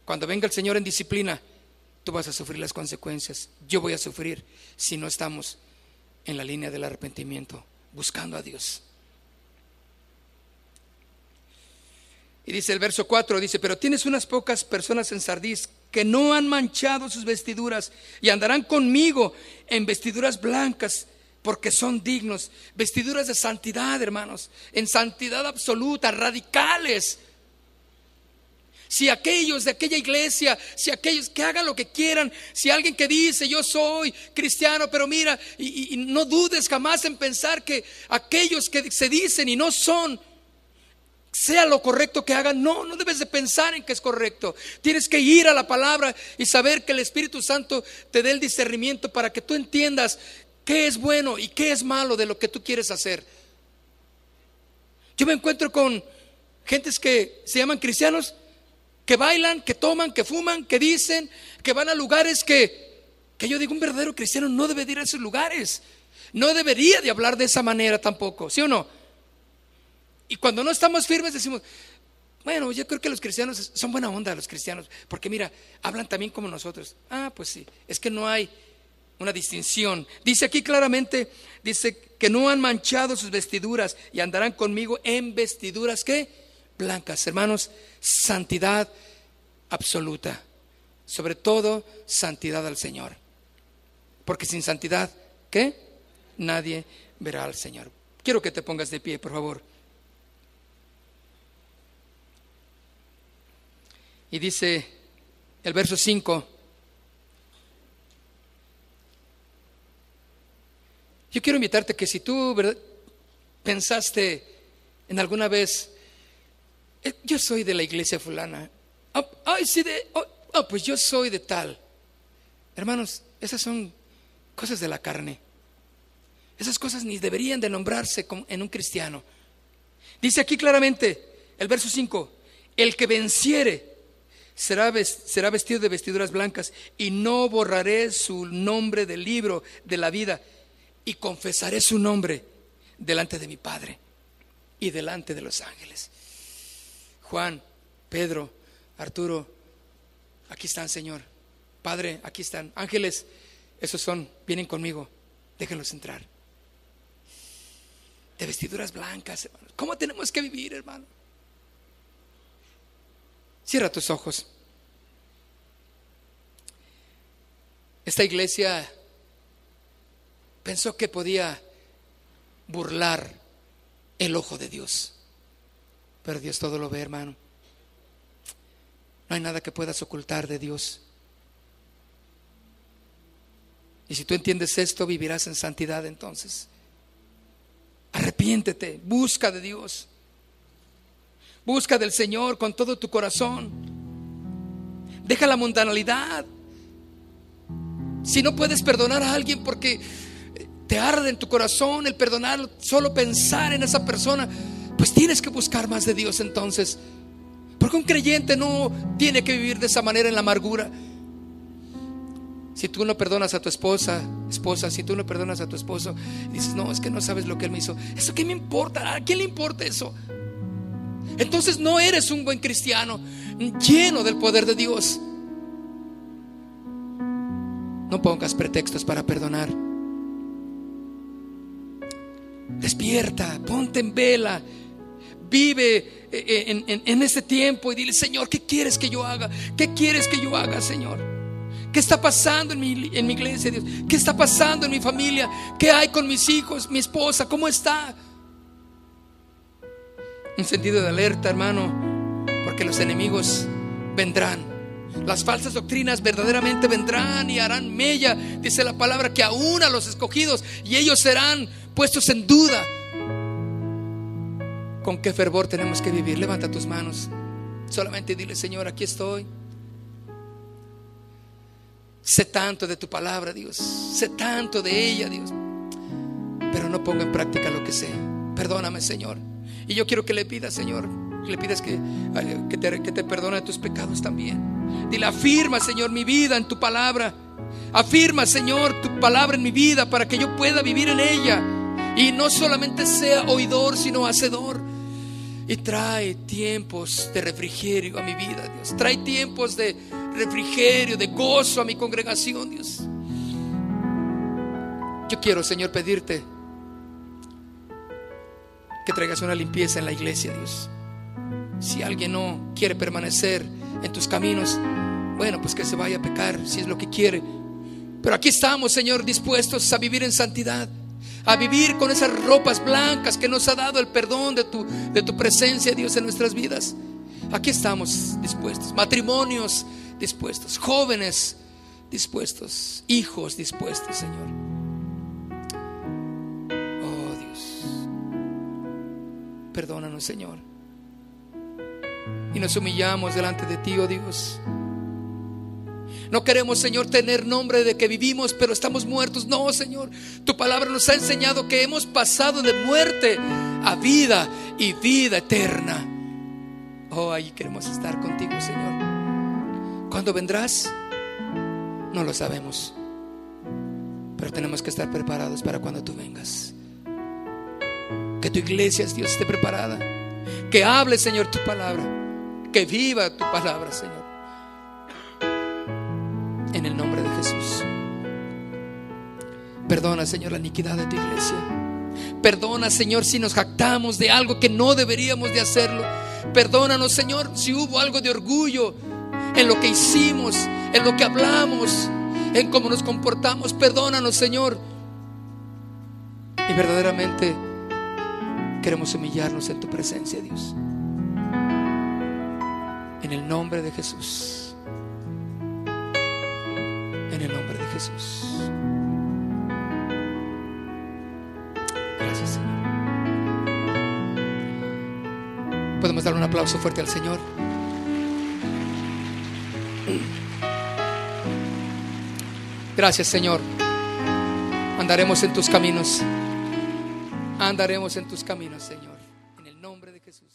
cuando venga el Señor en disciplina, tú vas a sufrir las consecuencias. Yo voy a sufrir si no estamos en la línea del arrepentimiento, buscando a Dios. Y dice el verso 4, dice, pero tienes unas pocas personas en Sardis que no han manchado sus vestiduras y andarán conmigo en vestiduras blancas, porque son dignos. Vestiduras de santidad, hermanos, en santidad absoluta, radicales. Si aquellos de aquella iglesia, si aquellos que hagan lo que quieran, si alguien que dice yo soy cristiano, pero mira, y no dudes jamás en pensar que aquellos que se dicen y no son, sea lo correcto que hagan. No debes de pensar en que es correcto. Tienes que ir a la palabra y saber que el Espíritu Santo te dé el discernimiento para que tú entiendas qué es bueno y qué es malo de lo que tú quieres hacer. Yo me encuentro con gentes que se llaman cristianos, que bailan, que toman, que fuman, que dicen, que van a lugares que yo digo, un verdadero cristiano no debe de ir a esos lugares. No debería de hablar de esa manera tampoco, ¿sí o no? Y cuando no estamos firmes decimos, bueno, yo creo que los cristianos son buena onda, los cristianos, porque mira, hablan también como nosotros. Pues sí, es que no hay una distinción. Dice aquí claramente, dice que no han manchado sus vestiduras y andarán conmigo en vestiduras, ¿qué? Blancas. Hermanos, santidad absoluta, sobre todo santidad al Señor, porque sin santidad, ¿qué? Nadie verá al Señor. Quiero que te pongas de pie, por favor. Y dice el verso 5. Yo quiero invitarte que si tú, ¿verdad?, pensaste en alguna vez, yo soy de la iglesia fulana, pues yo soy de tal. Hermanos, esas son cosas de la carne. Esas cosas ni deberían de nombrarse en un cristiano. Dice aquí claramente el verso 5: el que venciere será vestido de vestiduras blancas, y no borraré su nombre del libro de la vida, y confesaré su nombre delante de mi Padre y delante de los ángeles. Juan, Pedro, Arturo, aquí están, Señor. Padre, aquí están. Ángeles, esos son, vienen conmigo, déjenlos entrar. De vestiduras blancas, hermanos. ¿Cómo tenemos que vivir, hermano? Cierra tus ojos. Esta iglesia pensó que podía burlar el ojo de Dios, pero Dios todo lo ve, hermano. No hay nada que puedas ocultar de Dios. Y si tú entiendes esto, vivirás en santidad entonces. Arrepiéntete, busca de Dios. Busca del Señor con todo tu corazón. Deja la mundanalidad. Si no puedes perdonar a alguien porque te arde en tu corazón el perdonar, solo pensar en esa persona, pues tienes que buscar más de Dios entonces. Porque un creyente no tiene que vivir de esa manera en la amargura. Si tú no perdonas a tu esposa, si tú no perdonas a tu esposo, dices, no, es que no sabes lo que él me hizo. ¿Eso qué me importa? ¿A quién le importa eso? Entonces no eres un buen cristiano lleno del poder de Dios. No pongas pretextos para perdonar. Despierta, ponte en vela, vive en este tiempo y dile, Señor, ¿qué quieres que yo haga? ¿Qué quieres que yo haga, Señor? ¿Qué está pasando en mi iglesia, Dios? ¿Qué está pasando en mi familia? ¿Qué hay con mis hijos, mi esposa? ¿Cómo está? Un sentido de alerta, hermano, porque los enemigos vendrán. Las falsas doctrinas verdaderamente vendrán y harán mella. Dice la palabra que aún a los escogidos, y ellos serán puestos en duda. ¿Con qué fervor tenemos que vivir? Levanta tus manos. Solamente dile, Señor, aquí estoy. Sé tanto de tu palabra, Dios. Sé tanto de ella, Dios, pero no pongo en práctica lo que sé. Perdóname, Señor. Y yo quiero que le pidas, Señor, que le pidas que te perdone tus pecados también. Dile, afirma, Señor, mi vida en tu palabra. Afirma, Señor, tu palabra en mi vida para que yo pueda vivir en ella y no solamente sea oidor, sino hacedor. Y trae tiempos de refrigerio a mi vida, Dios. Trae tiempos de refrigerio, de gozo a mi congregación, Dios. Yo quiero, Señor, pedirte que traigas una limpieza en la iglesia, Dios. Si alguien no quiere permanecer en tus caminos, bueno, pues que se vaya a pecar, si es lo que quiere. Pero aquí estamos, Señor, dispuestos a vivir en santidad, a vivir con esas ropas blancas que nos ha dado el perdón de tu presencia, Dios, en nuestras vidas. Aquí estamos dispuestos, matrimonios dispuestos, jóvenes dispuestos, hijos dispuestos, Señor. Oh Dios, perdónanos, Señor. Y nos humillamos delante de ti, oh Dios. No queremos, Señor, tener nombre de que vivimos pero estamos muertos. No, Señor, tu palabra nos ha enseñado que hemos pasado de muerte a vida y vida eterna. Oh, ahí queremos estar contigo, Señor. ¿Cuándo vendrás? No lo sabemos, pero tenemos que estar preparados para cuando tú vengas. Que tu iglesia, Dios, esté preparada. Que hable, Señor, tu palabra. Que viva tu palabra, Señor. En el nombre de Jesús. Perdona, Señor, la iniquidad de tu iglesia. Perdona, Señor, si nos jactamos de algo que no deberíamos de hacerlo. Perdónanos, Señor, si hubo algo de orgullo en lo que hicimos, en lo que hablamos, en cómo nos comportamos. Perdónanos, Señor. Y verdaderamente queremos humillarnos en tu presencia, Dios. En el nombre de Jesús. En el nombre de Jesús. Gracias, Señor. Podemos darle un aplauso fuerte al Señor. Gracias, Señor. Andaremos en tus caminos. Andaremos en tus caminos, Señor. En el nombre de Jesús.